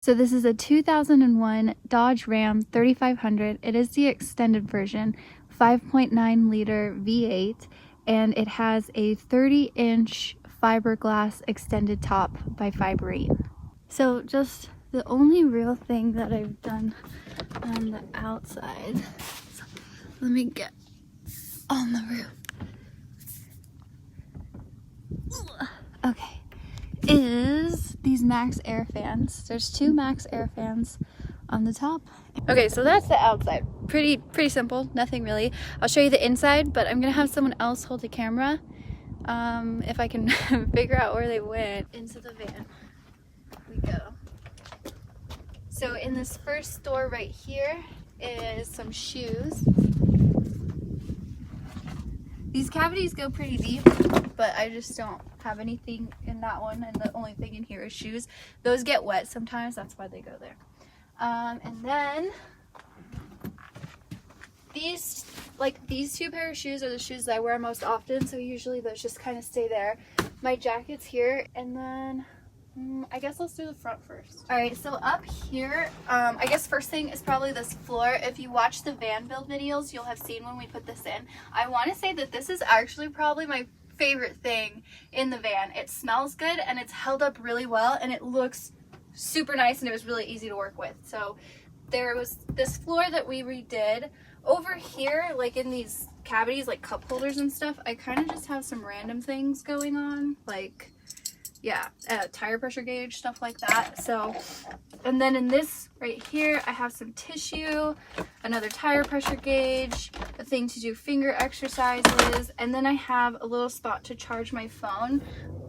So this is a 2001 Dodge Ram 3500. It is the extended version, 5.9 liter V8, and it has a 30-inch fiberglass extended top by Fiberine. So just the only real thing that I've done on the outside, so let me get on the roof. Okay, is these Max Air fans. There's two Max Air fans on the top. Okay, so that's the outside. Pretty simple, nothing really. I'll show you the inside, but I'm gonna have someone else hold the camera if I can figure out where they went. Into the van we go. So in this first door right here is some shoes. These cavities go pretty deep, but I just don't have anything in that one, and the only thing in here is shoes. Those get wet sometimes, that's why they go there. And then these two pair of shoes are the shoes that I wear most often, so usually those just kind of stay there. My jacket's here, and then I guess let's do the front first. Alright, so up here, I guess first thing is probably this floor. If you watch the van build videos, you'll have seen when we put this in. I want to say that this is actually probably my favorite thing in the van. It smells good, and it's held up really well, and it looks super nice, and it was really easy to work with. So there was this floor that we redid. Over here, like in these cavities, like cup holders and stuff, I kind of just have some random things going on, like tire pressure gauge, stuff like that. So, and then in this right here, I have some tissue, another tire pressure gauge, a thing to do finger exercises, and then I have a little spot to charge my phone,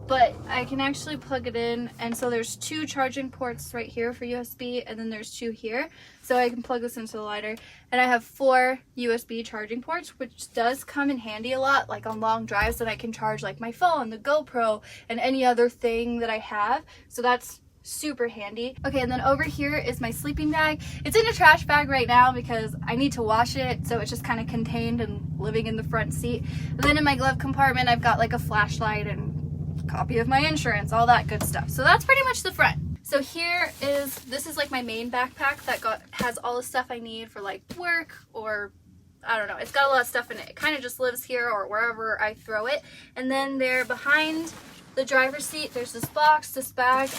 but I can actually plug it in. And so there's two charging ports right here for USB, and then there's two here, so I can plug this into the lighter. And I have 4 USB charging ports, which does come in handy a lot, like on long drives, that I can charge like my phone, the GoPro, and any other thing that I have. So that's super handy. Okay, and then over here is my sleeping bag. It's in a trash bag right now because I need to wash it, so it's just kind of contained and living in the front seat. And then in my glove compartment, I've got like a flashlight and a copy of my insurance, all that good stuff. So that's pretty much the front. So this is like my main backpack that has all the stuff I need for like work, or I don't know, it's got a lot of stuff in it. It kind of just lives here or wherever I throw it. And then there behind the driver's seat, there's this box, this bag,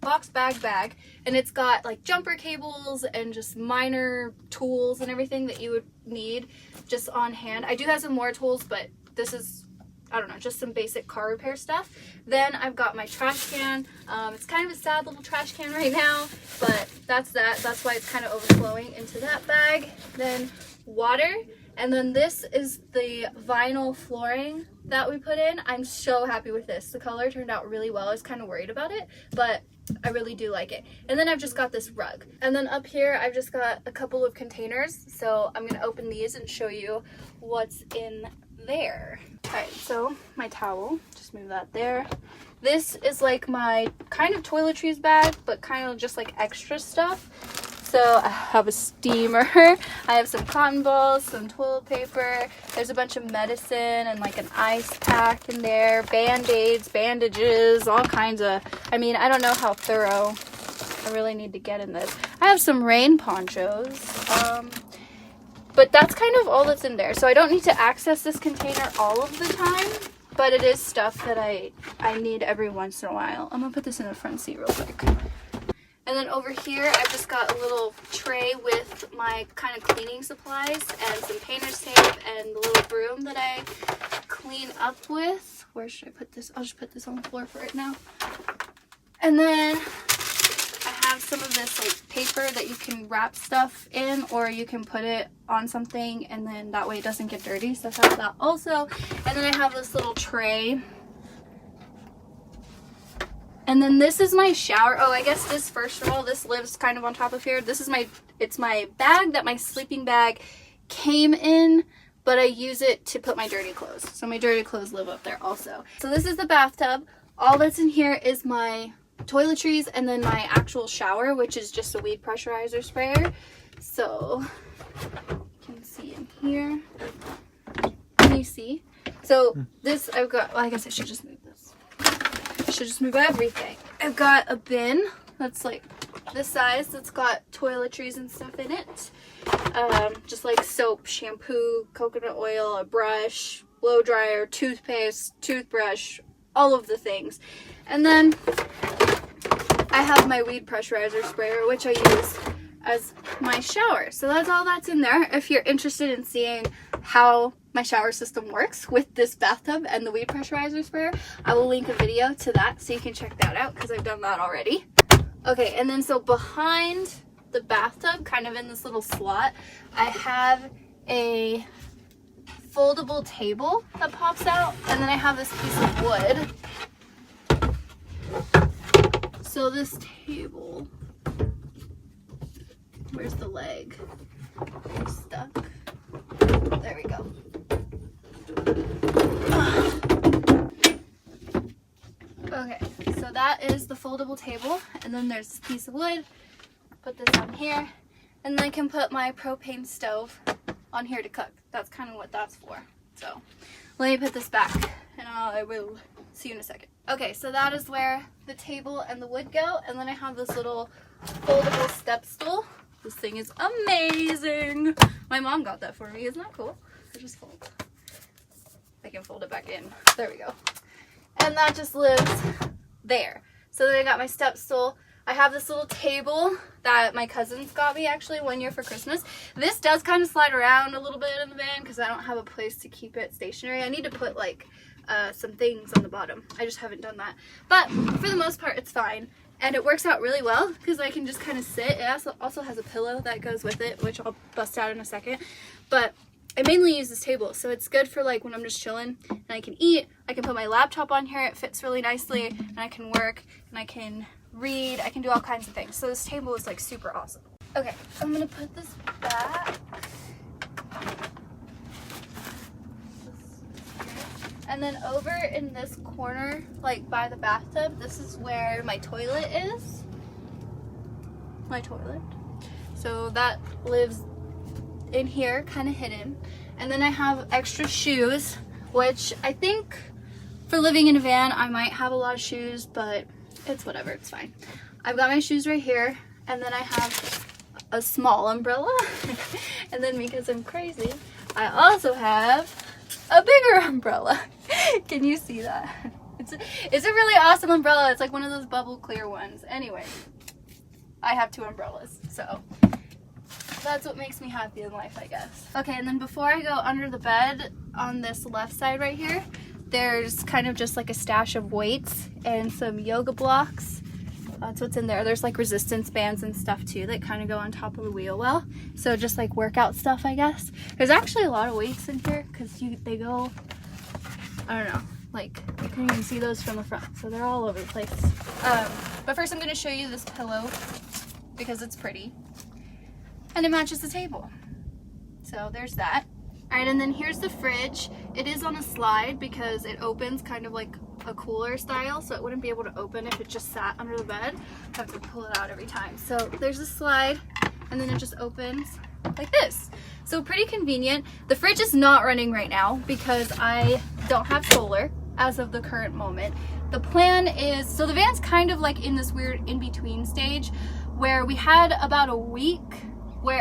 box, bag, and it's got like jumper cables and just minor tools and everything that you would need just on hand. I do have some more tools, but this is, I don't know, just some basic car repair stuff. Then I've got my trash can. It's kind of a sad little trash can right now, but that's why it's kind of overflowing into that bag. Then water, and then this is the vinyl flooring that we put in. I'm so happy with this. The color turned out really well. I was kind of worried about it, but I really do like it. And then I've just got this rug. And then up here, I've just got a couple of containers. So I'm gonna open these and show you what's in there. All right, so my towel, just move that there. This is like my kind of toiletries bag, but kind of just like extra stuff. So I have a steamer, I have some cotton balls, some toilet paper, there's a bunch of medicine and like an ice pack in there, band-aids, bandages, all kinds of, I mean, I don't know how thorough I really need to get in this. I have some rain ponchos, but that's kind of all that's in there. So I don't need to access this container all of the time, but it is stuff that I need every once in a while. I'm gonna put this in the front seat real quick. And then over here, I've just got a little tray with my kind of cleaning supplies and some painter's tape and the little broom that I clean up with. Where should I put this? I'll just put this on the floor for right now. And then I have some of this like paper that you can wrap stuff in, or you can put it on something, and then that way it doesn't get dirty. So I have that also. And then I have this little tray. And then this is my shower. Oh, I guess this, first of all, this lives kind of on top of here. This is it's my bag that my sleeping bag came in, but I use it to put my dirty clothes. So my dirty clothes live up there also. So this is the bathtub. All that's in here is my toiletries and then my actual shower, which is just a weed pressurizer sprayer. So you can see in here. Can you see? So this I've got, well, I guess I should just move this. Should just move everything. I've got a bin that's like this size, that's got toiletries and stuff in it. Just like soap, shampoo, coconut oil, a brush, blow dryer, toothpaste, toothbrush, all of the things. And then I have my weed pressurizer sprayer, which I use as my shower. So that's all that's in there. If you're interested in seeing how my shower system works with this bathtub and the weed pressurizer sprayer, I will link a video to that so you can check that out because I've done that already. Okay, and then so behind the bathtub, kind of in this little slot, I have a foldable table that pops out, and then I have this piece of wood. So this table, where's the leg? It's stuck. There we go. Okay, so that is the foldable table, and then there's this piece of wood. Put this on here, and then I can put my propane stove on here to cook. That's kind of what that's for. So let me put this back, and I will see you in a second. Okay, so that is where the table and the wood go, and then I have this little foldable step stool. This thing is amazing. My mom got that for me. Isn't that cool? I just fold. I can fold it back in. There we go. And that just lives there. So then I got my step stool. I have this little table that my cousins got me actually one year for Christmas. This does kind of slide around a little bit in the van because I don't have a place to keep it stationary. I need to put like some things on the bottom. I just haven't done that. But for the most part, it's fine. And it works out really well because I can just kind of sit. It also has a pillow that goes with it, which I'll bust out in a second. But I mainly use this table, so it's good for like when I'm just chilling and I can eat. I can put my laptop on here. It fits really nicely, and I can work, and I can read. I can do all kinds of things. So this table is like super awesome. Okay, I'm gonna put this back. And then over in this corner, like by the bathtub, this is where my toilet is. My toilet. So that lives in here, kind of hidden. And then I have extra shoes, which I think for living in a van, I might have a lot of shoes, but it's whatever, it's fine. I've got my shoes right here, and then I have a small umbrella. And then because I'm crazy, I also have a bigger umbrella. Can you see that? It's a really awesome umbrella. It's like one of those bubble clear ones. Anyway, I have 2 umbrellas, so that's what makes me happy in life, I guess. Okay, and then before I go under the bed, on this left side right here, there's kind of just like a stash of weights and some yoga blocks. That's what's in there. There's like resistance bands and stuff too that kind of go on top of the wheel well. So just like workout stuff, I guess. There's actually a lot of weights in here because they go, I don't know, like you can't even see those from the front. So they're all over the place. But first I'm going to show you this pillow because it's pretty. And it matches the table. So there's that. All right, and then here's the fridge. It is on a slide because it opens kind of like a cooler style, so it wouldn't be able to open if it just sat under the bed. I have to pull it out every time. So there's a slide, and then it just opens like this. So pretty convenient. The fridge is not running right now because I don't have solar as of the current moment. The plan is, so the van's kind of like in this weird in-between stage where we had about a week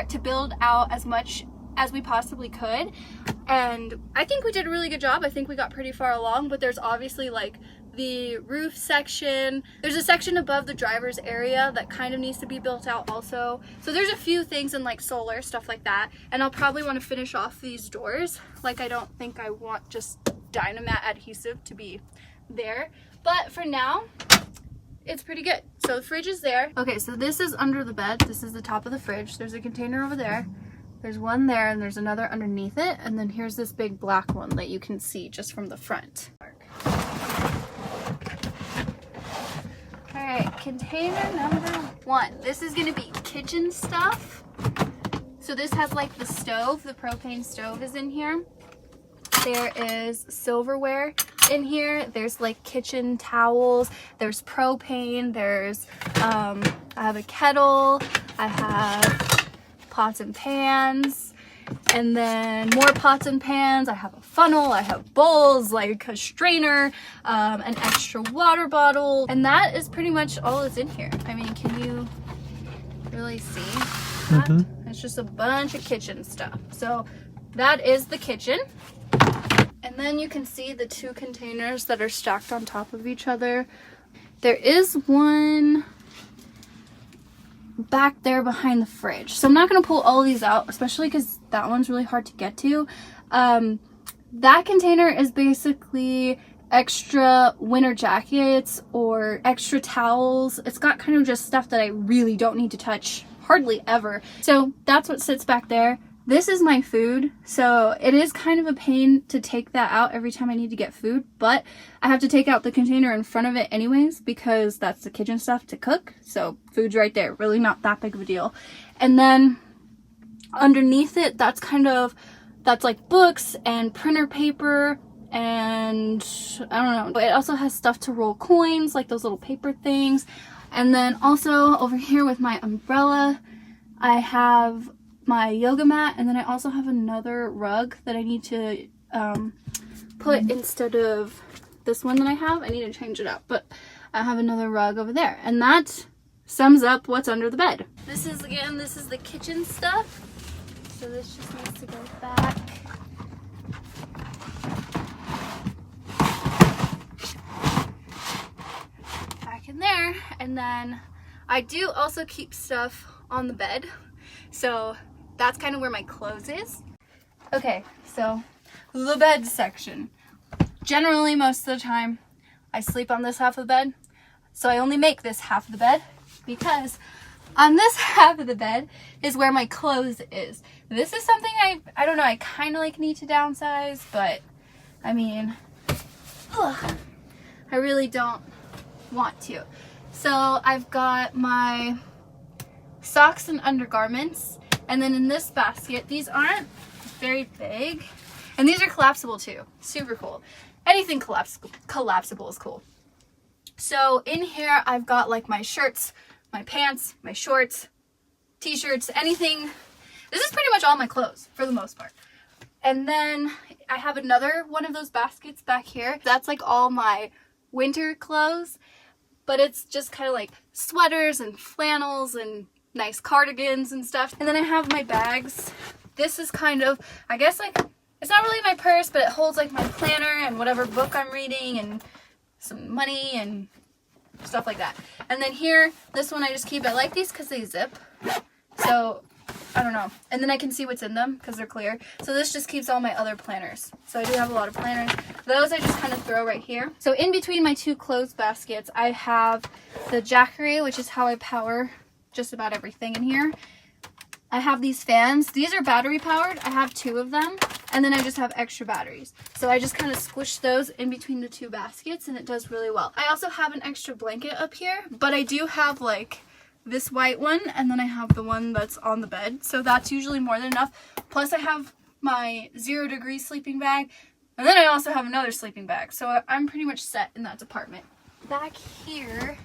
to build out as much as we possibly could, and I think we did a really good job. I think we got pretty far along, but there's obviously like the roof section. There's a section above the driver's area that kind of needs to be built out also. So there's a few things in like solar, stuff like that, and I'll probably want to finish off these doors. Like I don't think I want just Dynamat adhesive to be there, but for now it's pretty good. So the fridge is there. Okay, so this is under the bed. This is the top of the fridge. There's a container over there. There's one there, and there's another underneath it, and then here's this big black one that you can see just from the front. Alright, container number 1. This is gonna be kitchen stuff. So this has like the stove, the propane stove is in here. There is silverware in here. There's like kitchen towels, there's propane, there's I have a kettle, I have pots and pans, and then more pots and pans. I have a funnel, I have bowls, like a strainer, an extra water bottle, and that is pretty much all that's in here. I mean, can you really see that? It's just a bunch of kitchen stuff. So that is the kitchen. And then you can see the 2 containers that are stacked on top of each other. There is one back there behind the fridge. So I'm not going to pull all of these out, especially because that one's really hard to get to. That container is basically extra winter jackets or extra towels. It's got kind of just stuff that I really don't need to touch hardly ever. So that's what sits back there. This is my food, so it is kind of a pain to take that out every time I need to get food, but I have to take out the container in front of it anyways because that's the kitchen stuff to cook. So food's right there, really not that big of a deal. And then underneath it, that's like books and printer paper, and I don't know. It also has stuff to roll coins, like those little paper things. And then also over here with my umbrella, I have my yoga mat, and then I also have another rug that I need to put instead of this one that I have. I need to change it up, but I have another rug over there, and that sums up what's under the bed. This is the kitchen stuff. So this just needs to go back. Back in there. And then I do also keep stuff on the bed. So that's kind of where my clothes is. Okay, so the bed section. Generally, most of the time, I sleep on this half of the bed. So I only make this half of the bed because on this half of the bed is where my clothes is. This is something I don't know, I kind of like need to downsize, but I mean, I really don't want to. So I've got my socks and undergarments, and then in this basket, these aren't very big, and these are collapsible too. Super cool. Anything collapsible is cool. So in here, I've got like my shirts, my pants, my shorts, t-shirts, anything. This is pretty much all my clothes for the most part. And then I have another one of those baskets back here. That's like all my winter clothes, but it's just kind of like sweaters and flannels and nice cardigans and stuff. And then I have my bags. This is kind of, I guess, like, it's not really my purse, but it holds like my planner and whatever book I'm reading and some money and stuff like that. And then here, this one I just keep. I like these because they zip. So, I don't know. And then I can see what's in them because they're clear. So this just keeps all my other planners. So I do have a lot of planners. Those I just kind of throw right here. So in between my 2 clothes baskets, I have the Jackery, which is how I power just about everything in here. I have these fans. These are battery powered. I have 2 of them. And then I just have extra batteries. So I just kind of squish those in between the 2 baskets, and it does really well. I also have an extra blanket up here, but I do have like this white one, and then I have the one that's on the bed. So that's usually more than enough. Plus I have my 0 degree sleeping bag, and then I also have another sleeping bag. So I'm pretty much set in that department. Back here,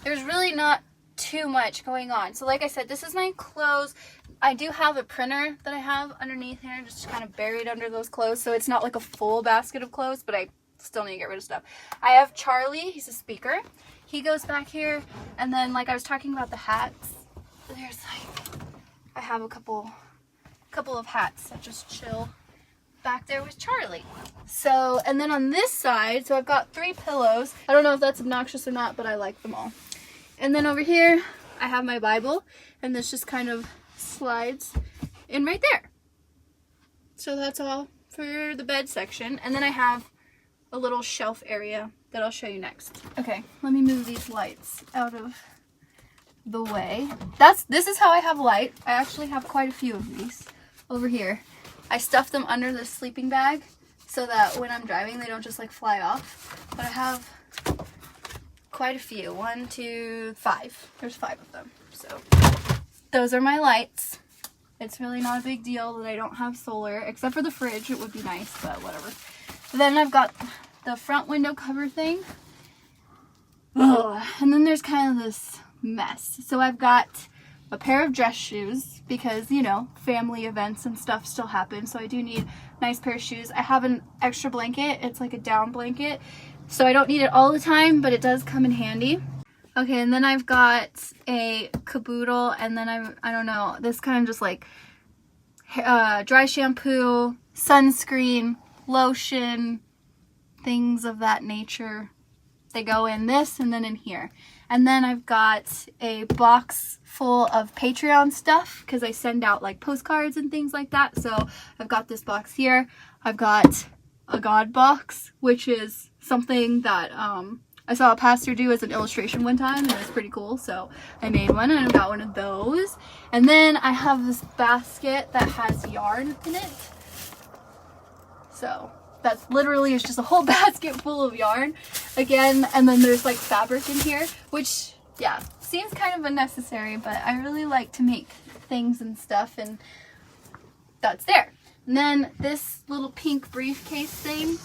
there's really not too much going on. So like I said, this is my clothes. I do have a printer that I have underneath here, just kind of buried under those clothes. So it's not like a full basket of clothes, but I still need to get rid of stuff. I have Charlie, he's a speaker. He goes back here. And then like I was talking about the hats, there's like, I have a couple of hats that just chill back there with Charlie. So, and then on this side, so I've got 3 pillows. I don't know if that's obnoxious or not, but I like them all. And then over here, I have my Bible, and this just kind of slides in right there. So that's all for the bed section. And then I have a little shelf area that I'll show you next. Okay, let me move these lights out of the way. This is how I have light. I actually have quite a few of these over here. I stuff them under the sleeping bag so that when I'm driving, they don't just like fly off. But I have quite a few. 1, 2, 5. There's 5 of them. So those are my lights. It's really not a big deal that I don't have solar, except for the fridge. It would be nice, but whatever. Then I've got the front window cover thing. Ugh. And then there's kind of this mess. So I've got a pair of dress shoes because, you know, family events and stuff still happen, so I do need a nice pair of shoes. I have an extra blanket. It's like a down blanket, so I don't need it all the time, but it does come in handy. Okay, and then I've got a caboodle, and then I don't know, this kind of just like dry shampoo, sunscreen, lotion, things of that nature. They go in this and then in here. And then I've got a box full of Patreon stuff because I send out like postcards and things like that. So I've got this box here. I've got a God box, which is something that I saw a pastor do as an illustration one time, and it was pretty cool, so I made one and I got one of those. And then I have this basket that has yarn in it. So that's literally, it's just a whole basket full of yarn again, and then there's like fabric in here, which, yeah, seems kind of unnecessary, but I really like to make things and stuff, and that's there. And then this little pink briefcase thing,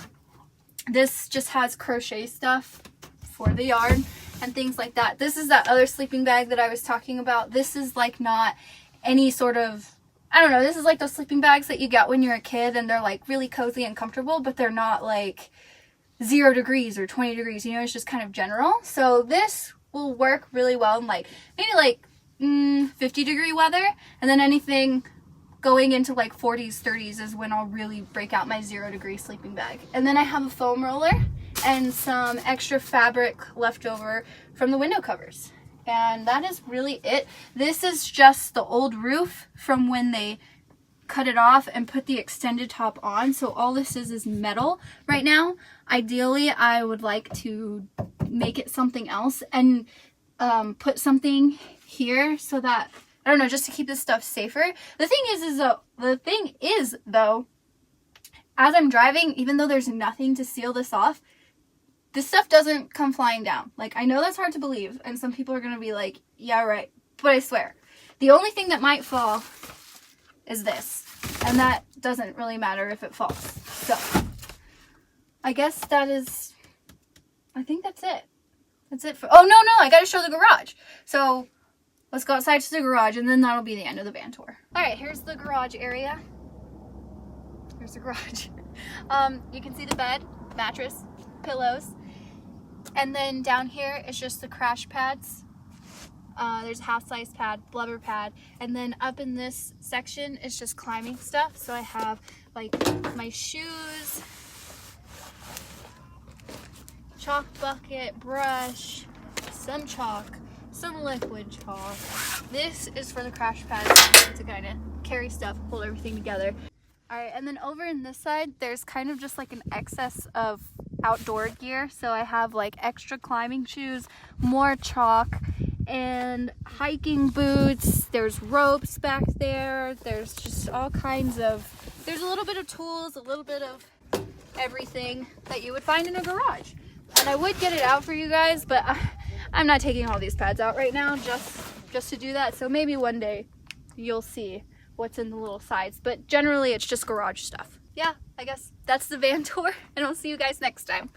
this just has crochet stuff for the yarn and things like that. This is that other sleeping bag that I was talking about. This is like not any sort of, I don't know, this is like those sleeping bags that you get when you're a kid and they're like really cozy and comfortable, but they're not like 0 degrees or 20 degrees, you know, it's just kind of general. So this will work really well in like maybe like 50-degree weather, and then anything going into like 40s, 30s is when I'll really break out my 0-degree sleeping bag. And then I have a foam roller and some extra fabric left over from the window covers. And that is really it. This is just the old roof from when they cut it off and put the extended top on. So all this is metal right now. Ideally, I would like to make it something else and put something here so that, I don't know, just to keep this stuff safer. The thing is though, as I'm driving, even though there's nothing to seal this off, this stuff doesn't come flying down. Like, I know that's hard to believe, and some people are going to be like, yeah, right. But I swear, the only thing that might fall is this. And that doesn't really matter if it falls. So, I guess that is, I think that's it. That's it for, oh, no, I got to show the garage. So, let's go outside to the garage, and then that'll be the end of the van tour. All right, here's the garage area. Here's the garage. You can see the bed, mattress, pillows. And then down here is just the crash pads. There's a half-size pad, blubber pad, and then up in this section is just climbing stuff. So I have like my shoes, chalk bucket, brush, some chalk, some liquid chalk. This is for the crash pads to kind of carry stuff, hold everything together. All right, and then over in this side, there's kind of just like an excess of outdoor gear. So I have like extra climbing shoes, more chalk, and hiking boots. There's ropes back there. There's just all kinds of, there's a little bit of tools, a little bit of everything that you would find in a garage. And I would get it out for you guys, but I'm not taking all these pads out right now just to do that. So maybe one day you'll see what's in the little sides, but generally it's just garage stuff. Yeah, I guess that's the van tour, and I'll see you guys next time.